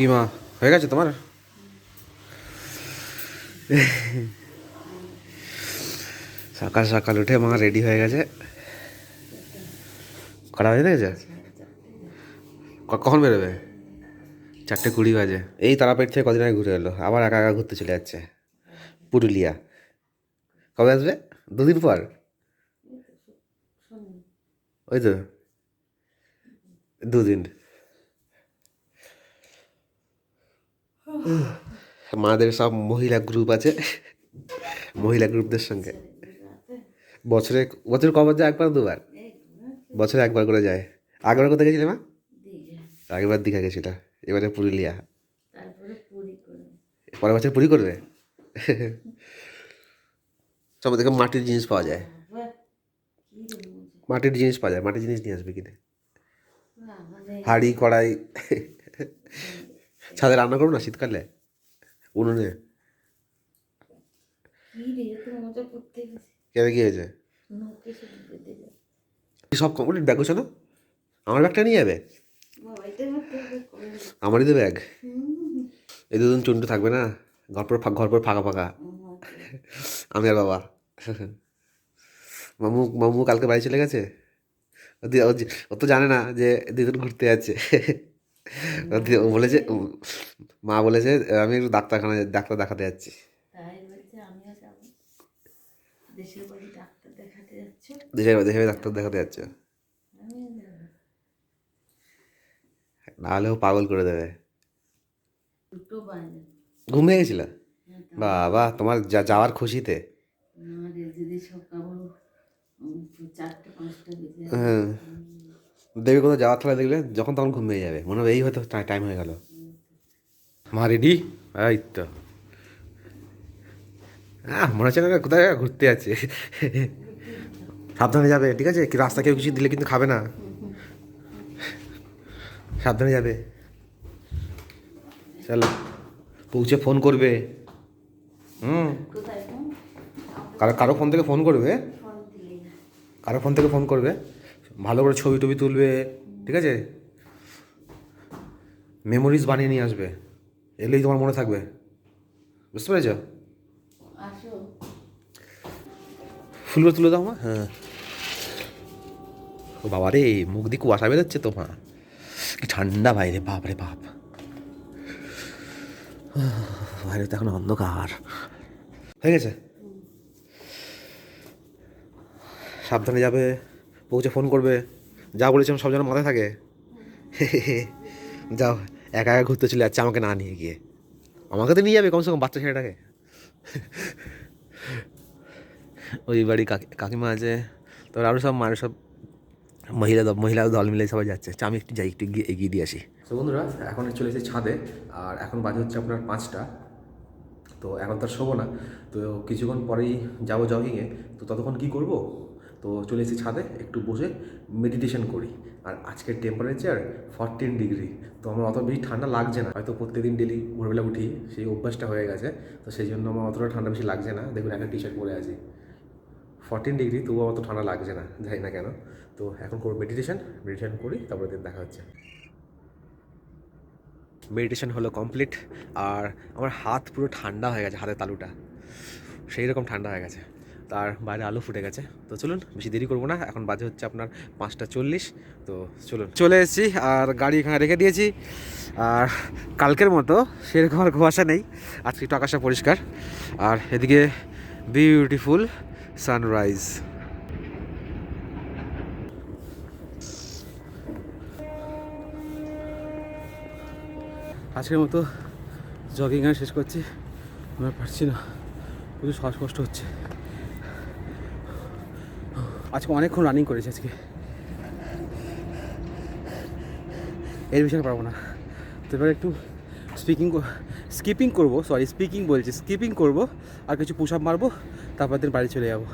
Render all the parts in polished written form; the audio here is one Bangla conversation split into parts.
কি মা, হয়ে গেছে তোমার? সকাল সকাল উঠে মা রেডি হয়ে গেছে। কটা বাজে দেখেছে? কখন বেরোবে? 4:20 বাজে। এই তারাপীঠ থেকে কদিন আগে ঘুরে এলো, আবার একা একা ঘুরতে চলে যাচ্ছে পুরুলিয়া। কবে আসবে? 2 দিন পর। ওই তো 2 দিন। মাদের সব মহিলা গ্রুপ আছে, মহিলা গ্রুপদের সঙ্গে বছরে বছরে কবার যায়? একবার দুবার? বছরে একবার করে যায়। আগের কোথায় গেছিলে মা? আগেরবার দীঘা গেছিল, এবারে পুরুলিয়া। পরের বছর পুরী করবে। সব থেকে মাটির জিনিস পাওয়া যায়, মাটির জিনিস পাওয়া যায়, মাটির জিনিস নিয়ে আসবে কিনে। হাঁড়ি কড়াই। ছাদে রান্না করো না শীতকালে উনুনে। কেন, কি হয়েছে? সব কমপ্লিট ব্যাগ গোছানো? আমার ব্যাগটা নিয়ে যাবে? আমারই তো ব্যাগ। এই 2 দিন চন্টু থাকবে না, ঘর পর ফাঁকা ফাঁকা। আমি আর বাবা। মামু মামু কালকে বাড়ি চলে গেছে। ও তো জানে না যে দিদুন ঘুরতে যাচ্ছে। ও বলেছে, মা বলেছে আমি একটু ডাক্তার দেখাতে যাচ্ছি। দেশের ডাক্তার দেখাতে যাচ্ছে, নাহলে ও পাগল করে দেবে। ঘুমিয়ে গেছিল? বাবা, তোমার যাওয়ার খুশিতে। হ্যাঁ, দেখবে কোথাও যাওয়ার থাকলে দেখলে যখন তখন ঘুমিয়ে যাবে, মনে হবে এই হয়তো টাইম হয়ে গেল। মা রেডি? এই তো। মনে হচ্ছে না কোথায় ঘুরতে যাচ্ছে। সাবধানে যাবে, ঠিক আছে? কি রাস্তা কেউ কিছু দিলে কিন্তু খাবে না, সাবধানে যাবে। চলো, পৌঁছে ফোন করবে। হুম, কারো ফোন থেকে ফোন করবে, কারো ফোন থেকে ফোন করবে, ভালো করে ছবি টবি তুলবে, ঠিক আছে? মেমোরিজ বানিয়ে নিয়ে আসবে, এলেই তোমার মনে থাকবে। বুঝতে পেরেছ? ফুলগুলো তুলে দাও মা। হ্যাঁ। ও বাবা রে, মুখ দিয়ে কুয়াশা বেরোচ্ছে তো মা, কি ঠান্ডা বাইরে, বাপ রে বাপ। বাইরে তো এখন অন্ধকার হয়ে গেছে। সাবধানে যাবে, পৌঁছে ফোন করবে, যা বলেছিলাম সব যেন মাথায় থাকে। যাও, একা একা ঘুরতে চলে যাচ্ছে আমাকে না নিয়ে গিয়ে। আমাকে তো নিয়ে যাবে কমসে কম, বাচ্চা ছেলেটাকে। ওই বাড়ি কাকিমা আছে, তোর আরও সব মায়ের সব মহিলা দল মিলে সবাই যাচ্ছে। আমি একটু যাই, একটু গিয়ে এগিয়ে দিয়ে আসি। তো বন্ধুরা, এখন চলে এসেছি ছাদে, আর এখন বাজে হচ্ছে আপনার 5টা। তো এখন তো আর শোবো না, তো কিছুক্ষণ পরেই যাবো জগিংয়ে। তো ততক্ষণ কী করব, তো চলে এসেছি ছাদে, একটু বসে মেডিটেশন করি। আর আজকের টেম্পারেচার 14 ডিগ্রি, তো আমার অত বেশি ঠান্ডা লাগছে না, হয়তো প্রত্যেকদিন ডেলি ভোরবেলা উঠি, সেই অভ্যাসটা হয়ে গেছে। তো সেই জন্য আমার অতটা ঠান্ডা বেশি লাগছে না। দেখুন, একটা টি-শার্ট পরে আছি, 14 ডিগ্রি, তবুও অত ঠান্ডা লাগছে না, জানি না কেন। তো এখন করবো মেডিটেশন করি, তারপরে দেখা হচ্ছে। মেডিটেশন হলো কমপ্লিট, আর আমার হাত পুরো ঠান্ডা হয়ে গেছে, হাতের তালুটা সেই রকম ঠান্ডা হয়ে গেছে। তার বাইরে আলো ফুটে গেছে। তো চলুন, বেশি দেরি করবো না, এখন বাজে হচ্ছে আপনার 5টা 40। তো চলুন, চলে এসেছি, আর গাড়ি এখানে রেখে দিয়েছি। আর কালকের মতো সেরকম আর কুয়াশা নেই, আজকে একটু আকাশটা পরিষ্কার। আর এদিকে বিউটিফুল সানরাইজ। আজকের মতো জগিং আর শেষ করছি, আমরা পারছি না, প্রচুর শ্বাসকষ্ট হচ্ছে। আজকে অনেকক্ষণ রানিং করেছি আজকে, এর বিষয়ে পারবো না। তো এবার একটু স্কিপিং করবো, আর কিছু পুশ আপ মারবো, তারপর দিন বাড়ি চলে যাবো।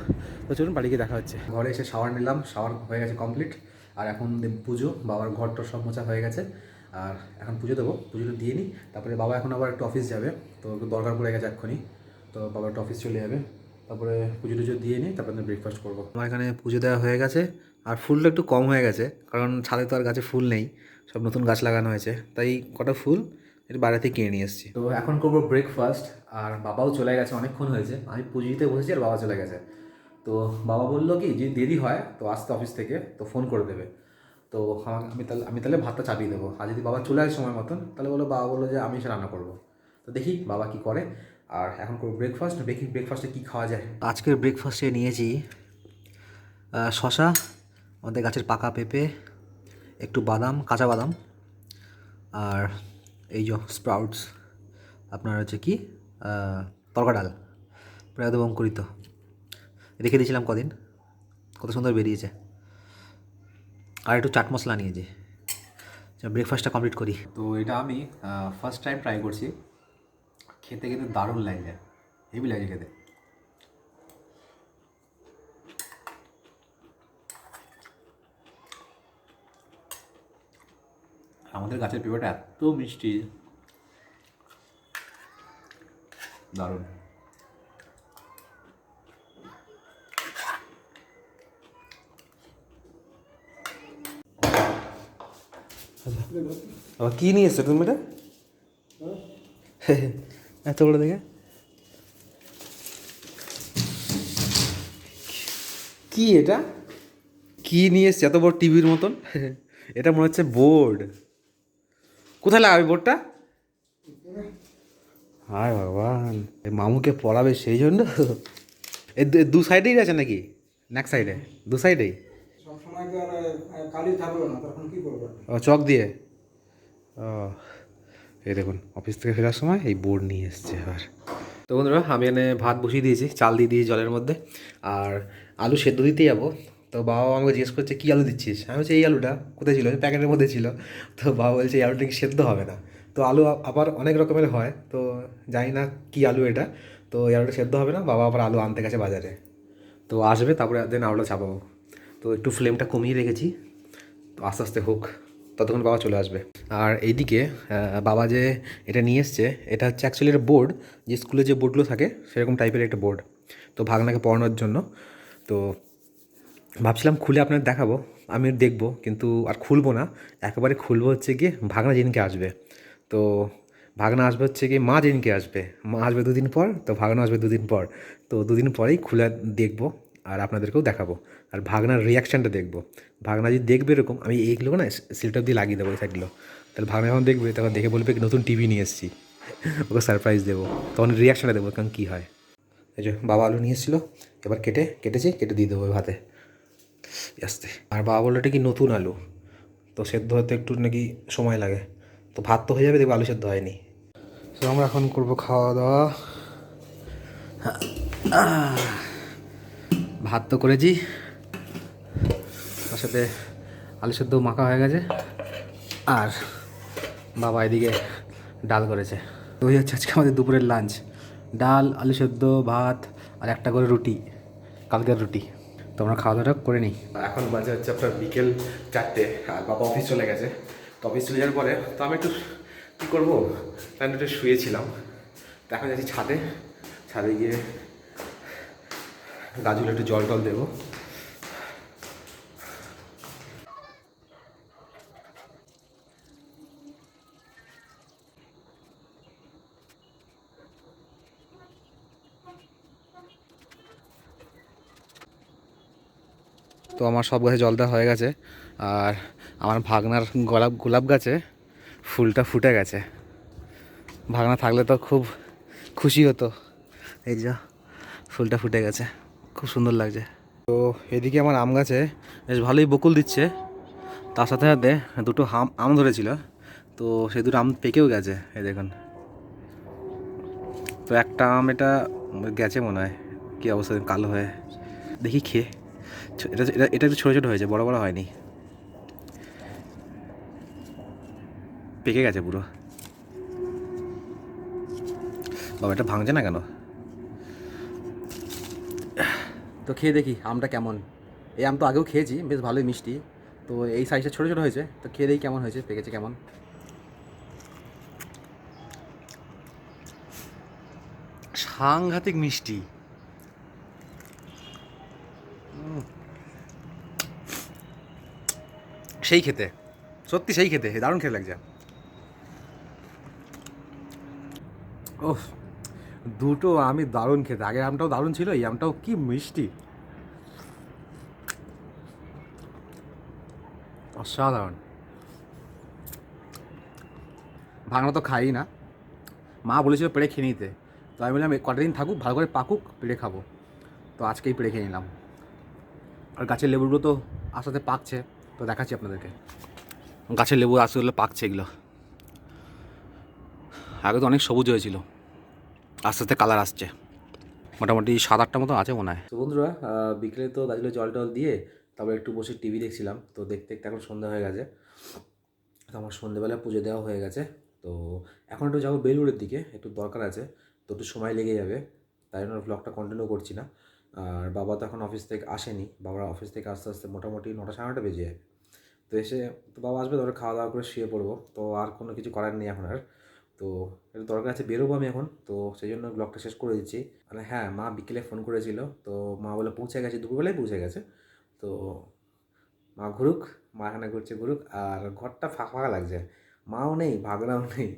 তো চলুন, বাড়ি গিয়ে দেখা হচ্ছে। ঘরে এসে শাওয়ার নিলাম, শাওয়ার হয়ে গেছে কমপ্লিট। আর এখন পুজো, বাবার ঘরটা সব মোছা হয়ে গেছে, আর এখন পুজো দেবো, পুজোটা দিয়ে নিই। তারপরে বাবা এখন আবার একটু অফিস যাবে, তো একটু দরকার পড়ে গেছে এক্ষুনি, তো বাবা একটু অফিস চলে যাবে। তারপরে পুজো টুজো দিয়ে নিই, তারপরে ব্রেকফাস্ট করবো। আমার এখানে পুজো দেওয়া হয়ে গেছে, আর ফুলটা একটু কম হয়ে গেছে, কারণ ছাদে তো আর গাছে ফুল নেই, সব নতুন গাছ লাগানো হয়েছে, তাই কটা ফুল এটা বাইরে থেকে কিনে নিয়ে এসেছি। তো এখন করবো ব্রেকফাস্ট, আর বাবাও চলে গেছে, অনেকক্ষণ হয়েছে, আমি পুজো দিতে বসেছি আর বাবা চলে গেছে। তো বাবা বললো কি যে দেরি হয় তো আসতে অফিস থেকে তো ফোন করে দেবে। তো আমি তাহলে ভাতটা চাপিয়ে দেবো, আর যদি বাবা চলে আসে সময় মতন তাহলে বাবা বললো যে আমি এসে রান্না করবো। তো দেখি বাবা কি করে। আর এখন করবো ব্রেকফাস্ট, দেখি ব্রেকফাস্টে কী খাওয়া যায়। আজকের ব্রেকফাস্টে নিয়েছি শশা, আমাদের গাছের পাকা পেঁপে, একটু বাদাম, কাঁচা বাদাম, আর এই যে স্প্রাউটস, আপনার হচ্ছে কি তরকা ডাল, প্রায় একদম অঙ্কুরিত, রেখে দিয়েছিলাম কদিন, কত সুন্দর বেরিয়েছে। আর একটু চাট মশলা নিয়েছি। ব্রেকফাস্টটা কমপ্লিট করি। তো এটা আমি ফার্স্ট টাইম ট্রাই করছি, খেতে কিন্তু দারুণ লাগছে, হেভি লাগছে খেতে। আমাদের গাছের পেঁপেটা এত মিষ্টি, দারুণ। আবার কী নিয়ে এসছো তুমি এটা? এত বড় দেখে কি এটা? কি নিয়ে এসছে এত বড় টিভির মতন? এটা মনে হচ্ছে বোর্ড। কোথায় লাগাবি বোর্ডটা? হায় ভগবান, মামুকে পড়াবে সেই জন্য? দু সাইডেই আছে নাকি? নেক সাইডে দু সাইডেই? ও চক দিয়ে। ও এই দেখুন, অফিস থেকে ফেরার সময় এই বোর্ড নিয়ে এসছে। আর তো বন্ধুরা, আমি এনে ভাত বসিয়ে দিয়েছি, চাল দিয়ে দিয়েছি জলের মধ্যে, আর আলু সেদ্ধ দিতে যাবো। তো বাবা আমাকে জিজ্ঞেস করছে কী আলু দিচ্ছিস, আমি বলছি এই আলুটা। কোথায় ছিল? প্যাকেটের মধ্যে ছিল। তো বাবা বলছে এই আলুটা কি সেদ্ধ হবে না? তো আলু আবার অনেক রকমের হয়, তো জানি না কী আলু এটা। তো এই আলুটা সেদ্ধ হবে না, বাবা আবার আলু আনতে গেছে বাজারে। তো আসবে, তারপরে দেন আলুটা চাপাবো। তো একটু ফ্লেমটা কমিয়ে রেখেছি, তো আস্তে আস্তে হোক, ততক্ষণ বাবা চলে আসবে। আর এইদিকে বাবা যে এটা নিয়ে এসছে, এটা হচ্ছে অ্যাকচুয়ালি একটা বোর্ড, যে স্কুলে যে বোর্ডগুলো থাকে সেরকম টাইপের একটা বোর্ড, তো ভাগনাকে পড়ানোর জন্য। তো ভাবছিলাম খুলে আপনার দেখাবো, আমি দেখবো, কিন্তু আর খুলবো না, একেবারে খুলবো হচ্ছে গিয়ে ভাগনা যেদিনকে আসবে। তো ভাগনা আসবে হচ্ছে গিয়ে মা যেদিনকে আসবে, মা আসবে দুদিন পর, তো ভাগনা আসবে দুদিন পর। তো দুদিন পরেই খুলে দেখবো আর আপনাদেরকেও দেখাবো, আর ভাগনার রিয়াকশানটা দেখবো। ভাগনা যদি দেখবে এরকম, আমি এইগুলো না সিলটা দিয়ে লাগিয়ে দেবো এই সাইডগুলো, তাহলে ভাগনা যখন দেখবে তখন দেখে বলবে নতুন টিভি নিয়ে এসেছি, ওকে সারপ্রাইজ দেবো, তখন রিয়াকশানটা দেবো কারণ কী হয়। এই যে বাবা আলু নিয়ে এসেছিলো, এবার কেটে দিয়ে দেবো ভাতে আস্তে। আর বাবা বললো এটা কি নতুন আলু, তো সেদ্ধ হতে একটু নাকি সময় লাগে, তো ভাত তো হয়ে যাবে, দেখবো আলু সেদ্ধ হয়নি। তো আমরা এখন করবো খাওয়া দাওয়া। ভাত তো করেছি, তার সাথে আলু সেদ্ধ মাখা হয়ে গেছে, আর বাবা এদিকে ডাল করেছে। তো ওই হচ্ছে আজকে আমাদের দুপুরের লাঞ্চ, ডাল, আলু সেদ্ধ, ভাত, আর একটা করে রুটি, কালকের রুটি। তো আমরা খাওয়া দাওয়াটা করে নিই। এখন বাজে হচ্ছে আপনার বিকেল 4টে, আর বাবা অফিস চলে গেছে। তো অফিস চলে যাওয়ার পরে তো আমি একটু কী করবো, তাই একটু শুয়েছিলাম। তো এখন যাচ্ছি ছাদে গিয়ে গাছগুলো একটু জল টল দেবো। তো আমার সব গাছে জল দেওয়া হয়ে গেছে, আর আমার ভাগনার গোলাপ গাছে ফুলটা ফুটে গেছে। ভাগনা থাকলে তো খুব খুশি হতো। এই যা ফুলটা ফুটে গেছে, খুব সুন্দর লাগছে। তো এদিকে আমার আম গাছে বেশ ভালোই বকুল দিচ্ছে, তার সাথে সাথে দুটো আম ধরেছিল, তো সেই দুটো আম পেকেও গেছে, এই দেখুন। তো একটা আম এটা গেছে মনে হয়, কী অবস্থা কালো হয়ে, দেখি খেয়ে। এটা এটা এটা একটু ছোটো ছোটো হয়েছে, বড় বড় হয়নি, পেকে গেছে পুরো। বাবা এটা ভাঙছে না কেন? তো খেয়ে দেখি আমটা কেমন। এই আম তো আগেও খেয়েছি, বেশ ভালোই মিষ্টি। তো এই সাইজটা ছোটো ছোটো হয়েছে, তো খেয়ে দেখি কেমন হয়েছে, পেকেছে কেমন। সাংঘাতিক মিষ্টি, সেই খেতে, সত্যি সেই খেতে, দারুণ খেতে লাগছে। ওহ, দুটো আমি দারুণ খেতে। আগের আমটাও দারুণ ছিল, এই আমটাও কি মিষ্টি, অসাধারণ। ভাঙনা তো খাই না, মা বলেছিল পেড়ে খেয়ে নিতে, তো আমি বললাম কটা দিন থাকুক, ভালো করে পাকুক, পেড়ে খাবো। তো আজকেই পেড়ে খেয়ে নিলাম। আর গাছের লেবুগুলো তো আস্তে আস্তে পাকছে, তো দেখাচ্ছি আপনাদেরকে। গাছের লেবু আস্তে আস্তে পাকছে এগুলো। আগে তো অনেক সবুজ হয়েছিল, আস্তে আস্তে কালার আসছে। মোটামুটি 7-8টা মতো আছে মনে হয়। তো বন্ধুরা, বিকেলে তো গাছগুলো জল টল দিয়ে তারপর একটু বসে টিভি দেখছিলাম। তো দেখতে দেখতে এখন সন্ধ্যা হয়ে গেছে। তো আমার সন্ধ্যেবেলা পুজো দেওয়া হয়ে গেছে। তো এখন একটু যাবো বেলুড়ের দিকে, একটু দরকার আছে। তো একটু সময় লেগে যাবে, তাই জন্য ব্লগটা কন্টিনিউ করছি না। আর বাবা তো এখন অফিস থেকে আসেনি, বাবার অফিস থেকে আস্তে আস্তে মোটামুটি 9টা সাড়ে 9টা বেজে যাবে। তো এসে তো বাবা আসবে, ধরো খাওয়া দাওয়া করে শুয়ে পড়বো। তো আর কোনো কিছু করার নেই এখন আর। তো একটু দরকার আছে, বেরোবো আমি এখন। তো সেই জন্য ব্লগটা শেষ করে দিচ্ছি। মানে হ্যাঁ, মা বিকেলে ফোন করেছিল, তো মা বলে পৌঁছে গেছে, দুপুরবেলায় পৌঁছে গেছে। তো মা ঘুরুক, মা এখানে ঘুরছে ঘুরুক। আর ঘরটা ফাঁকা ফাঁকা লাগছে, মাও নেই, ভাগনাও নেই।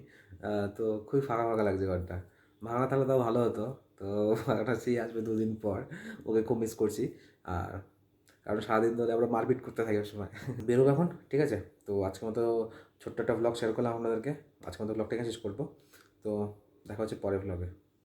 তো খুবই ফাঁকা ফাঁকা লাগছে ঘরটা। ভাগনা থাকলে তাও ভালো হতো। তো ভাগনা সেই আসবে 2 দিন পর, ওকে খুব মিস করছি। আর কারণ সারাদিন ধরে আমরা মারপিট করতে থাকি সময়। বেরোবো এখন, ঠিক আছে? তো আজকের মতো ছোট্ট একটা ব্লগ শেয়ার করলাম আপনাদেরকে। আজকের মতো ব্লগটা এখানে শেষ করবো। তো দেখা হচ্ছে পরের ব্লগে।